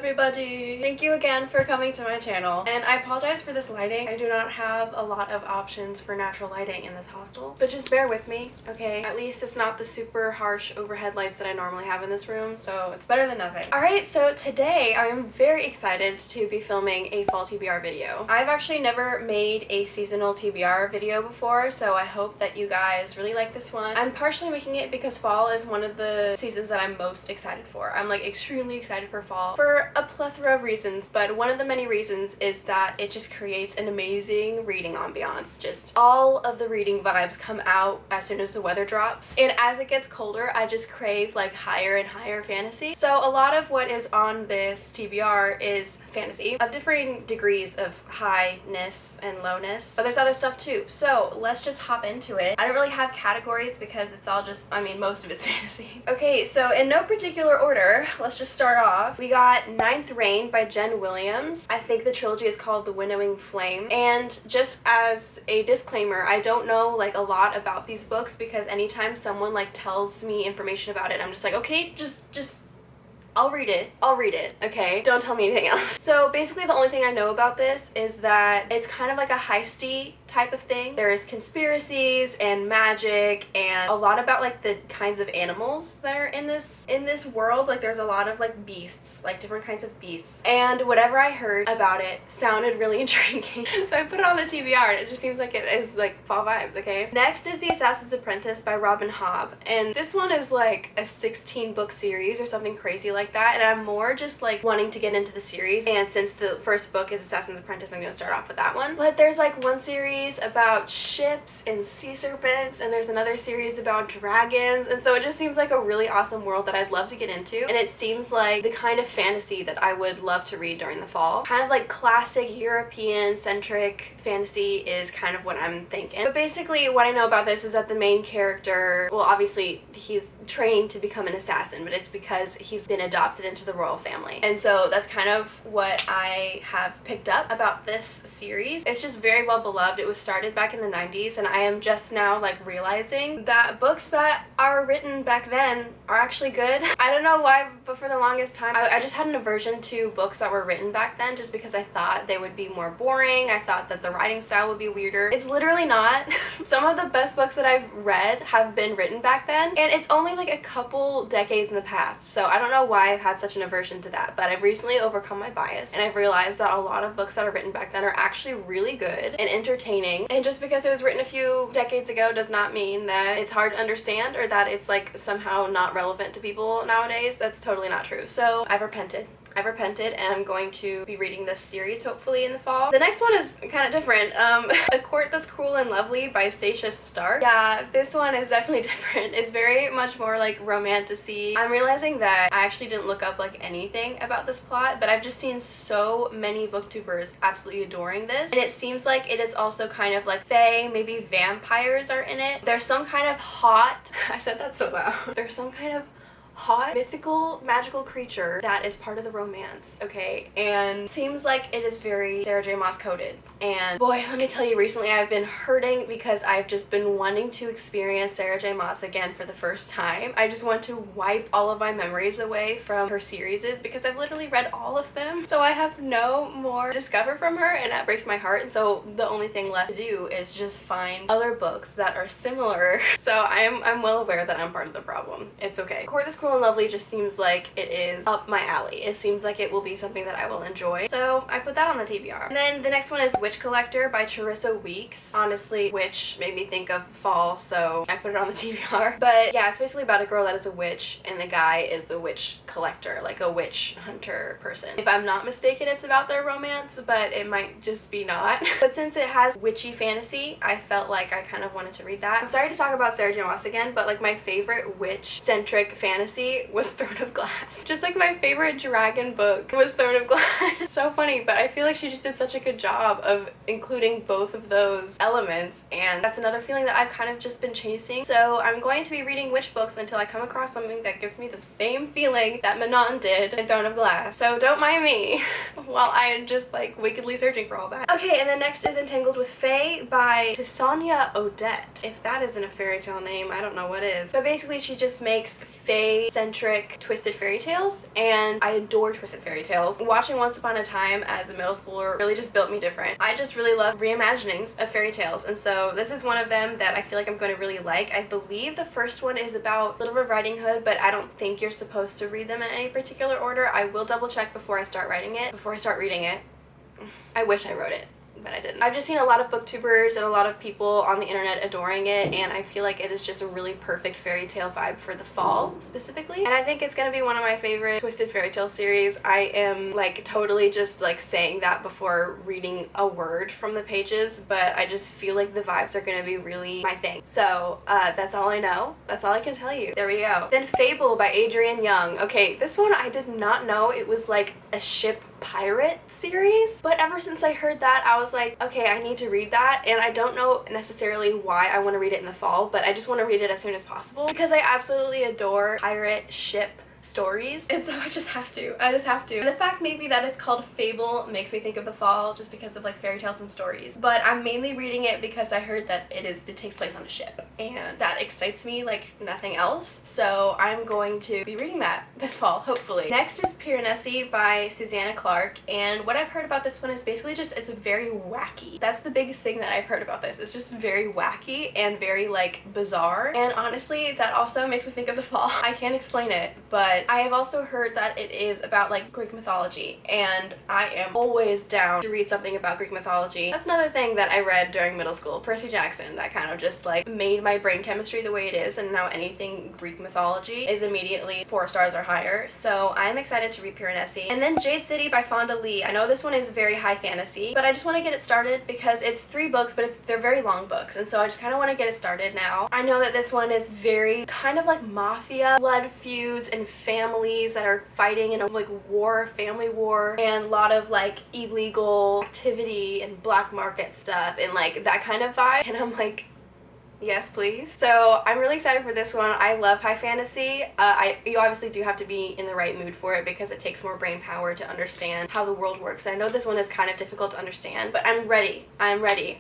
everybody! Thank you again for coming to my channel. And I apologize for this lighting. I do not have a lot of options for natural lighting in this hostel, but just bear with me, okay? At least it's not the super harsh overhead lights that I normally have in this room, so it's better than nothing. Alright, so today I am very excited to be filming a fall TBR video. I've actually never made a seasonal TBR video before, so I hope that you guys really like this one. I'm partially making it because fall is one of the seasons that I'm most excited for. I'm like extremely excited for fall for a plethora of reasons, but one of the many reasons is that it just creates an amazing reading ambiance. Just all of the reading vibes come out as soon as the weather drops, and as it gets colder I just crave like higher and higher fantasy. So a lot of what is on this TBR is fantasy of differing degrees of highness and lowness, but there's other stuff too. So let's just hop into it. I don't really have categories because it's all just, I mean, most of it's fantasy. Okay, so in no particular order, let's just start off. We got Ninth Reign by Jen Williams. I think the trilogy is called The Winnowing Flame, and just as a disclaimer, I don't know like a lot about these books because anytime someone like tells me information about it, I'm just like, okay, just I'll read it, okay? Don't tell me anything else. So basically the only thing I know about this is that it's kind of like a heisty type of thing. There's conspiracies and magic and a lot about like the kinds of animals that are in this world. Like there's a lot of like beasts, like different kinds of beasts. And whatever I heard about it sounded really intriguing. So I put it on the TBR and it just seems like it is like fall vibes, okay? Next is The Assassin's Apprentice by Robin Hobb. And this one is like a 16 book series or something crazy like that, and I'm more just like wanting to get into the series, and since the first book is Assassin's Apprentice, I'm gonna start off with that one. But there's like one series about ships and sea serpents, and there's another series about dragons, and so it just seems like a really awesome world that I'd love to get into, and it seems like the kind of fantasy that I would love to read during the fall. Kind of like classic European centric fantasy is kind of what I'm thinking. But basically what I know about this is that the main character, well, obviously he's training to become an assassin, but it's because he's been adopted into the royal family, and so that's kind of what I have picked up about this series. It's just very well beloved. It was started back in the 90s, and I am just now like realizing that books that are written back then are actually good. I don't know why, but for the longest time I just had an aversion to books that were written back then just because I thought they would be more boring. I thought that the writing style would be weirder. It's literally not. Some of the best books that I've read have been written back then, and it's only like a couple decades in the past, so I don't know why I've had such an aversion to that, but I've recently overcome my bias and I've realized that a lot of books that are written back then are actually really good and entertaining, and just because it was written a few decades ago does not mean that it's hard to understand or that it's like somehow not relevant to people nowadays. That's totally not true. So I've repented and I'm going to be reading this series hopefully in the fall. The next one is kind of different. A Court That's Cruel and Lovely by Stacia Stark. Yeah, this one is definitely different. It's very much more like romantasy. I'm realizing that I actually didn't look up like anything about this plot, but I've just seen so many booktubers absolutely adoring this, and it seems like it is also kind of like fae, maybe vampires are in it. There's some kind of hot, I said that so loud. There's some kind of hot mythical magical creature that is part of the romance, okay? And seems like it is very Sarah J Maas coded, and boy, let me tell you, recently I've been hurting because I've just been wanting to experience Sarah J Maas again for the first time. I just want to wipe all of my memories away from her series because I've literally read all of them, so I have no more to discover from her, and that breaks my heart. And so the only thing left to do is just find other books that are similar. So I'm well aware that I'm part of the problem. It's okay. Court That's Cruel and Lovely just seems like it is up my alley. It seems like it will be something that I will enjoy, so I put that on the TBR. And then the next one is Witch Collector by Charissa Weeks. Honestly, witch made me think of fall, so I put it on the TBR. But yeah, it's basically about a girl that is a witch and the guy is the witch collector, like a witch hunter person. If I'm not mistaken, it's about their romance, but it might just be not. But since it has witchy fantasy, I felt like I kind of wanted to read that. I'm sorry to talk about Sarah J Maas again, but like my favorite witch-centric fantasy was Throne of Glass. Just like my favorite dragon book was Throne of Glass. So funny, but I feel like she just did such a good job of including both of those elements, and that's another feeling that I've kind of just been chasing. So I'm going to be reading witch books until I come across something that gives me the same feeling that Manon did in Throne of Glass. So don't mind me while I am just like wickedly searching for all that. Okay, and then next is Entangled with Fae by Tisonia Odette. If that isn't a fairy tale name, I don't know what is. But basically she just makes fae family-centric twisted fairy tales, and I adore twisted fairy tales. Watching Once Upon a Time as a middle schooler really just built me different. I just really love reimaginings of fairy tales, and so this is one of them that I feel like I'm going to really like. I believe the first one is about Little Red Riding Hood, but I don't think you're supposed to read them in any particular order. I will double check before I start reading it. I wish I wrote it, but I didn't. I've just seen a lot of booktubers and a lot of people on the internet adoring it, and I feel like it is just a really perfect fairy tale vibe for the fall specifically, and I think it's gonna be one of my favorite twisted fairy tale series. I am like totally just like saying that before reading a word from the pages, but I just feel like the vibes are gonna be really my thing. So that's all I know. That's all I can tell you. There we go. Then Fable by Adrienne Young. Okay, this one I did not know it was like a ship pirate series, but ever since I heard that I was like, okay, I need to read that, and I don't know necessarily why I want to read it in the fall, but I just want to read it as soon as possible because I absolutely adore pirate ship stories, and so I just have to. And the fact maybe that it's called Fable makes me think of the fall just because of like fairy tales and stories, but I'm mainly reading it because I heard that it takes place on a ship, and that excites me like nothing else, so I'm going to be reading that this fall, hopefully. Next is Piranesi by Susanna Clark, and what I've heard about this one is basically just it's very wacky. That's the biggest thing that I've heard about this. It's just very wacky and very like bizarre, and honestly that also makes me think of the fall. I can't explain it, but I have also heard that it is about like Greek mythology, and I am always down to read something about Greek mythology. That's another thing that I read during middle school, Percy Jackson. That kind of just like made my brain chemistry the way it is, and now anything Greek mythology is immediately 4 stars or higher, so I'm excited to read Piranesi. And then Jade City by Fonda Lee. I know this one is very high fantasy, but I just want to get it started because it's 3 books, but they're very long books, and so I just kind of want to get it started now. I know that this one is very kind of like mafia, blood feuds, and families that are fighting in a like war, family war, and a lot of like illegal activity and black market stuff and like that kind of vibe, and I'm like, yes please. So I'm really excited for this one. I love high fantasy. You obviously do have to be in the right mood for it because it takes more brain power to understand how the world works. I know this one is kind of difficult to understand, but I'm ready.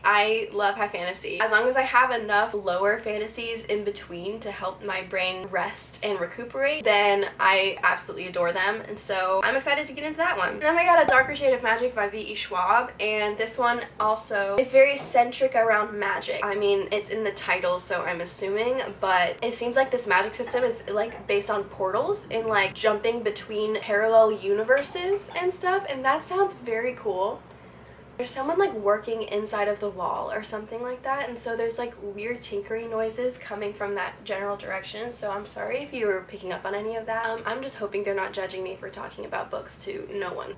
I love high fantasy. As long as I have enough lower fantasies in between to help my brain rest and recuperate, then I absolutely adore them, and so I'm excited to get into that one. Then we got A Darker Shade of Magic by V.E. Schwab, and this one also is very centric around magic. I mean, it's in the title, so I'm assuming, but it seems like this magic system is like based on portals and like jumping between parallel universes and stuff, and that sounds very cool. There's someone like working inside of the wall or something like that, and so there's like weird tinkering noises coming from that general direction, so I'm sorry if you were picking up on any of that. I'm just hoping they're not judging me for talking about books to no one.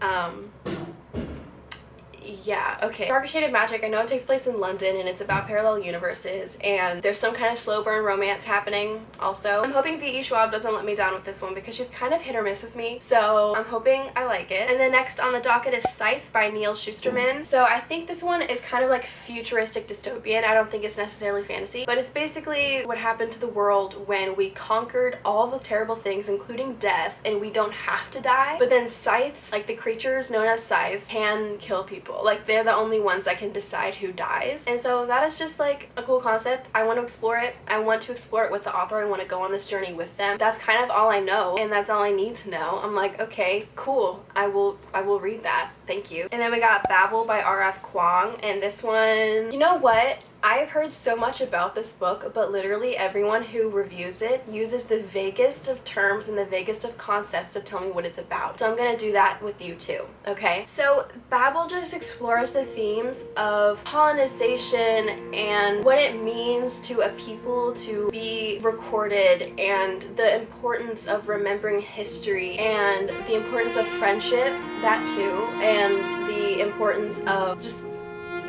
Yeah, okay. Darker Shade of Magic, I know it takes place in London and it's about parallel universes, and there's some kind of slow burn romance happening also. I'm hoping V.E. Schwab doesn't let me down with this one because she's kind of hit or miss with me, so I'm hoping I like it. And then next on the docket is Scythe by Neil Shusterman. So I think this one is kind of like futuristic dystopian. I don't think it's necessarily fantasy, but it's basically what happened to the world when we conquered all the terrible things, including death, and we don't have to die, but then scythes, like the creatures known as scythes, can kill people. Like, they're the only ones that can decide who dies, and so that is just like a cool concept. I want to explore it. I want to explore it with the author. I want to go on this journey with them. That's kind of all I know, and that's all I need to know. I'm like, okay, cool, I will read that, thank you. And then we got Babel by R.F. Kuang, and this one, you know what? I've heard so much about this book, but literally everyone who reviews it uses the vaguest of terms and the vaguest of concepts to tell me what it's about. So I'm gonna do that with you too, okay? So Babel just explores the themes of colonization and what it means to a people to be recorded, and the importance of remembering history, and the importance of friendship, that too, and the importance of just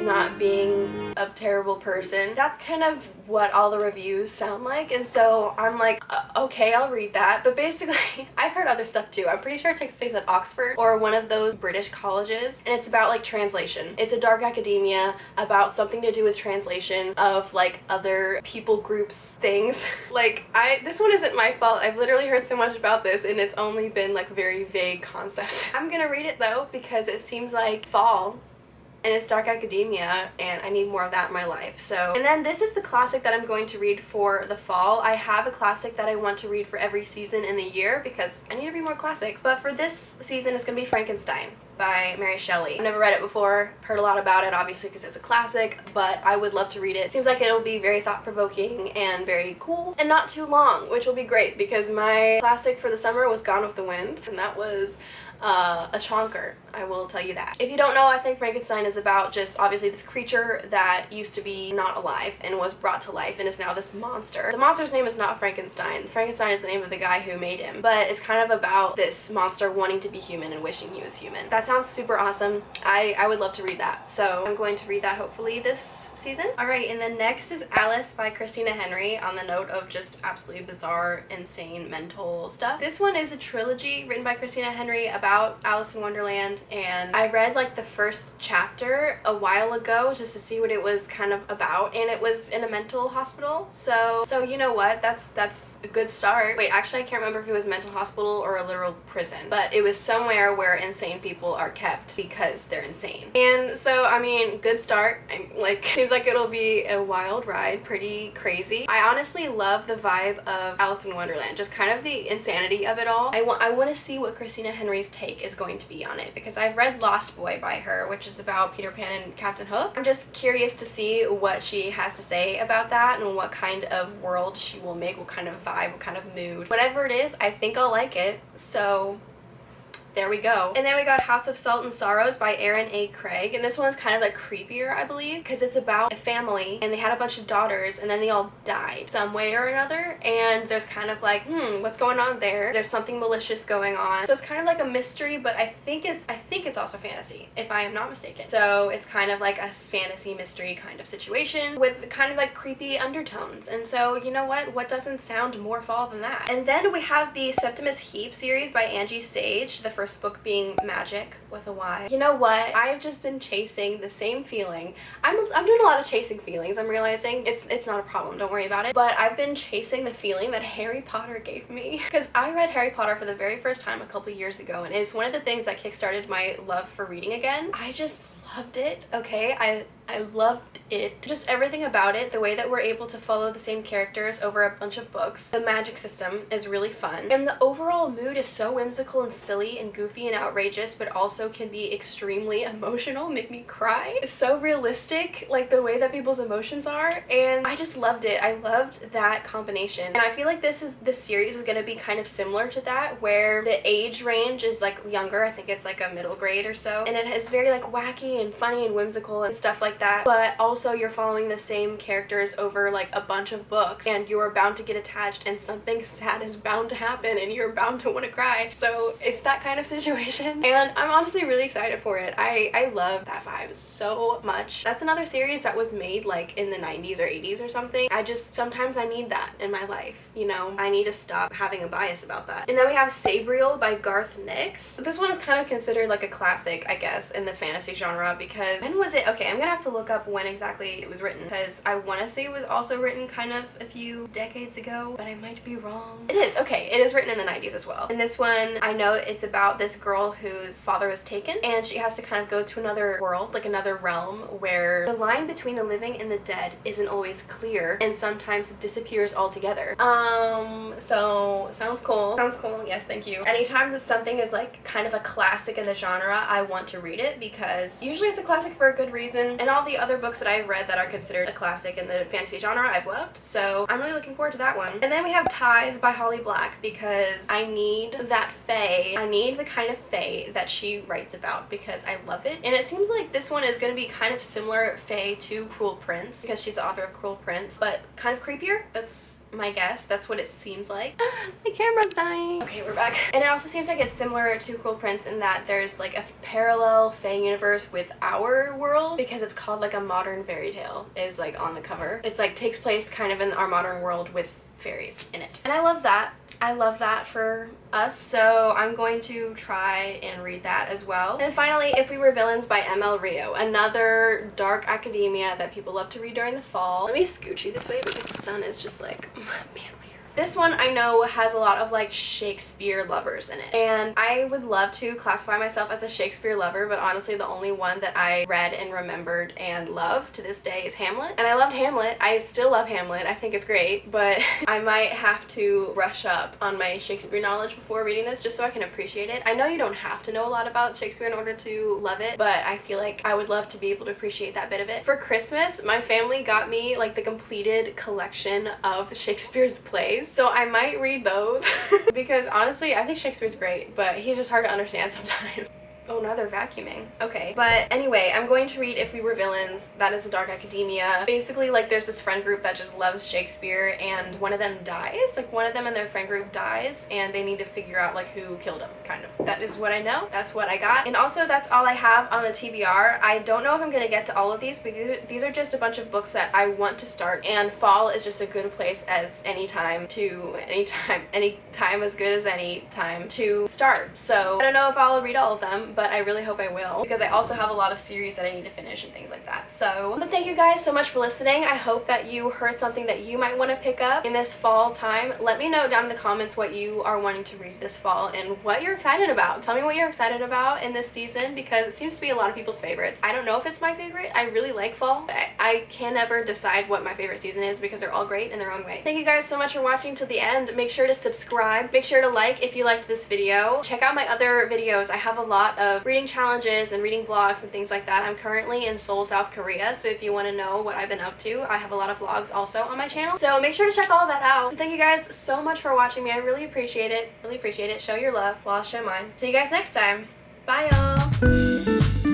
not being a terrible person. That's kind of what all the reviews sound like, and so I'm like, okay, I'll read that. But basically, I've heard other stuff too. I'm pretty sure it takes place at Oxford or one of those British colleges, and it's about like translation. It's a dark academia about something to do with translation of like other people groups things. Like, this one isn't my fault. I've literally heard so much about this, and it's only been like very vague concepts. I'm gonna read it though because it seems like fall and it's dark academia, and I need more of that in my life. So, and then this is the classic that I'm going to read for the fall. I have a classic that I want to read for every season in the year because I need to read more classics. But for this season, it's going to be Frankenstein by Mary Shelley. I've never read it before, heard a lot about it obviously because it's a classic, but I would love to read it. Seems like it'll be very thought-provoking and very cool and not too long, which will be great because my classic for the summer was Gone with the Wind, and that was a chonker, I will tell you that. If you don't know, I think Frankenstein is about just obviously this creature that used to be not alive and was brought to life and is now this monster. The monster's name is not Frankenstein. Frankenstein is the name of the guy who made him, but it's kind of about this monster wanting to be human and wishing he was human. That sounds super awesome. I would love to read that, so I'm going to read that hopefully this season. Alright, and then next is Alice by Christina Henry, on the note of just absolutely bizarre, insane, mental stuff. This one is a trilogy written by Christina Henry about Alice in Wonderland, and I read like the first chapter a while ago just to see what it was kind of about, and it was in a mental hospital, so you know what, that's a good start. Wait, actually I can't remember if it was a mental hospital or a literal prison, but it was somewhere where insane people are kept because they're insane. And so I mean, good start. Like, seems like it'll be a wild ride, pretty crazy. I honestly love the vibe of Alice in Wonderland, just kind of the insanity of it all. I want to see what Christina Henry's take is going to be on it because I've read Lost Boy by her, which is about Peter Pan and Captain Hook. I'm just curious to see what she has to say about that and what kind of world she will make, what kind of vibe, what kind of mood. Whatever it is, I think I'll like it, so there we go. And then we got House of Salt and Sorrows by Erin A. Craig, and this one's kind of like creepier, I believe, because it's about a family and they had a bunch of daughters and then they all died some way or another, and there's kind of like, what's going on there? There's something malicious going on. So it's kind of like a mystery, but I think it's also fantasy, if I am not mistaken. So it's kind of like a fantasy mystery kind of situation with kind of like creepy undertones. And so, you know what doesn't sound more fall than that? And then we have the Septimus Heap series by Angie Sage, the first book being Magic with a Y. You know what? I've just been chasing the same feeling. I'm doing a lot of chasing feelings. I'm realizing it's not a problem. Don't worry about it. But I've been chasing the feeling that Harry Potter gave me because I read Harry Potter for the very first time a couple years ago, and it's one of the things that kickstarted my love for reading again. I just loved it, okay? I loved it. Just everything about it, the way that we're able to follow the same characters over a bunch of books. The magic system is really fun. And the overall mood is so whimsical and silly and goofy and outrageous, but also can be extremely emotional, make me cry. It's so realistic, like the way that people's emotions are, and I just loved it. I loved that combination. And I feel like this series is gonna be kind of similar to that, where the age range is like younger. I think it's like a middle grade or so. And it is very like wacky and funny and whimsical and stuff like that, but also you're following the same characters over like a bunch of books, and you are bound to get attached and something sad is bound to happen and you're bound to want to cry. So it's that kind of situation, and I'm honestly really excited for it. I love that vibe so much. That's another series that was made like in the 90s or 80s or something. Sometimes I need that in my life, you know? I need to stop having a bias about that. And then we have Sabriel by Garth Nix. This one is kind of considered like a classic, I guess, in the fantasy genre because when was it? Okay, I'm gonna have to look up when exactly it was written because I want to say it was also written kind of a few decades ago, but I might be wrong. It is, okay, it is written in the 90s as well. And this one, I know it's about this girl whose father was taken and she has to kind of go to another world, like another realm, where the line between the living and the dead isn't always clear and sometimes it disappears altogether. So sounds cool. Sounds cool, yes, thank you. Anytime that something is like kind of a classic in the genre, I want to read it because usually it's a classic for a good reason, and all the other books that I've read that are considered a classic in the fantasy genre I've loved, so I'm really looking forward to that one. And then we have Tithe by Holly Black because I need that fae. I need the kind of fae that she writes about because I love it, and it seems like this one is going to be kind of similar fae to Cruel Prince because she's the author of Cruel Prince, but kind of creepier. That's my guess. That's what it seems like. My camera's dying. Okay, we're back. And it also seems like it's similar to Cruel Prince in that there's like a parallel fae universe with our world because it's called like a modern fairy tale is like on the cover. It's like takes place kind of in our modern world with fairies in it. And I love that. I love that for us, so I'm going to try and read that as well. And finally, If We Were Villains by M.L. Rio, another dark academia that people love to read during the fall. Let me scooch you this way because the sun is just like, man, This one I know has a lot of like Shakespeare lovers in it, and I would love to classify myself as a Shakespeare lover, but honestly the only one that I read and remembered and love to this day is Hamlet. And I loved Hamlet. I still love Hamlet. I think it's great, but I might have to brush up on my Shakespeare knowledge before reading this just so I can appreciate it. I know you don't have to know a lot about Shakespeare in order to love it, but I feel like I would love to be able to appreciate that bit of it. For Christmas, my family got me like the completed collection of Shakespeare's plays, so I might read those because honestly I think Shakespeare's great, but he's just hard to understand sometimes. Oh, now they're vacuuming. Okay. But anyway, I'm going to read If We Were Villains. That is a dark academia. Basically, like, there's this friend group that just loves Shakespeare, and one of them dies. Like, one of them in their friend group dies, and they need to figure out, like, who killed him, kind of. That is what I know. That's what I got. And also, that's all I have on the TBR. I don't know if I'm going to get to all of these, because these are just a bunch of books that I want to start, and fall is just a good place as any time as good as any time to start. So, I don't know if I'll read all of them, but I really hope I will, because I also have a lot of series that I need to finish and things like that. So, but thank you guys so much for listening. I hope that you heard something that you might want to pick up in this fall time. Let me know down in the comments what you are wanting to read this fall and what you're excited about. Tell me what you're excited about in this season, because it seems to be a lot of people's favorites. I don't know if it's my favorite. I really like fall. I can never decide what my favorite season is because they're all great in their own way. Thank you guys so much for watching till the end. Make sure to subscribe. Make sure to like if you liked this video. Check out my other videos. I have a lot of reading challenges and reading vlogs and things like that. I'm currently in Seoul, South Korea, so if you want to know what I've been up to, I have a lot of vlogs also on my channel, so make sure to check all of that out. So thank you guys so much for watching me. I really appreciate it. Show your love while I show mine. See you guys next time. Bye, y'all.